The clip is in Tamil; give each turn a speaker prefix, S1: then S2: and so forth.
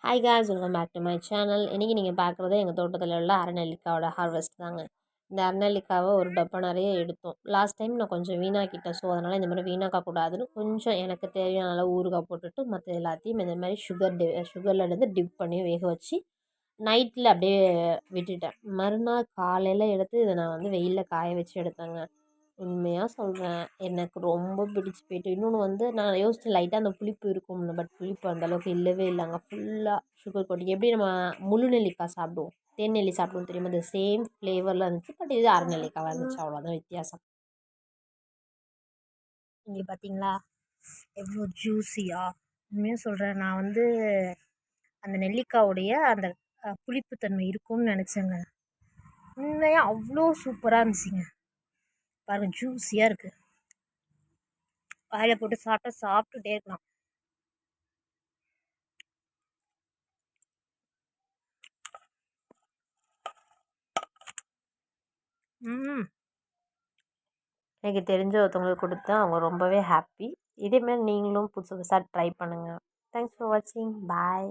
S1: Hi guys, welcome back to my channel. இன்றைக்கி நீங்கள் பார்க்குறது எங்கள் தோட்டத்தில் உள்ள அரநெல்லிக்காவோட ஹார்வெஸ்ட் தாங்க. இந்த அரநெல்லிக்காவை ஒரு டப்பா நிறைய எடுத்தோம். லாஸ்ட் டைம் நான் கொஞ்சம் வீணாக்கிட்டேன். ஸோ அதனால் இந்த மாதிரி வீணாக்கக்கூடாதுன்னு கொஞ்சம் எனக்கு தேவையான அளவு ஊறுகாய் போட்டுட்டு மற்ற எல்லாத்தையும் இந்த மாதிரி சுகரில் இருந்து டிப் பண்ணி வேக வச்சு நைட்டில் அப்படியே விட்டுட்டேன். மறுநாள் காலையில் எடுத்து இதை நான் வந்து வெயிலில் காய வச்சு எடுத்தேங்க. உண்மையாக சொல்கிறேன், எனக்கு ரொம்ப பிடிச்சி போயிட்டு. இன்னொன்று நான் யோசிச்சேன் லைட்டாக அந்த புளிப்பு இருக்கும்னு. பட் புளிப்பு அந்தளவுக்கு இல்லவே இல்லைங்க. ஃபுல்லாக சுகர் கோட்டிங். எப்படி நம்ம முழு நெல்லிக்காய் சாப்பிடுவோம், தேன் நெல்லி சாப்பிடுவோம் தெரியுமா, அந்த சேம் ஃப்ளேவரில் இருந்துச்சு. பட் இது அரை நெல்லிக்காய் இருந்துச்சு, அவ்வளோதான் வித்தியாசம். இங்கே பார்த்தீங்களா எவ்வளோ ஜூஸியாக. உண்மையாக சொல்கிறேன், நான் அந்த நெல்லிக்காவுடைய அந்த புளிப்புத்தன்மை இருக்கும்னு நினச்சேங்க. உண்மையாக அவ்வளோ சூப்பராக இருந்துச்சுங்க. பாருங்கள், ஜூஸியாக இருக்குது. வாயில் போட்டு சாப்பிட்டுட்டே இருக்கலாம். எனக்கு தெரிஞ்ச ஒருத்தவங்களுக்கு கொடுத்தேன், அவங்க ரொம்பவே ஹாப்பி. இதேமாதிரி நீங்களும் புதுசு புதுசாக ட்ரை பண்ணுங்கள். தேங்க்ஸ் ஃபார் வாட்சிங். பாய்.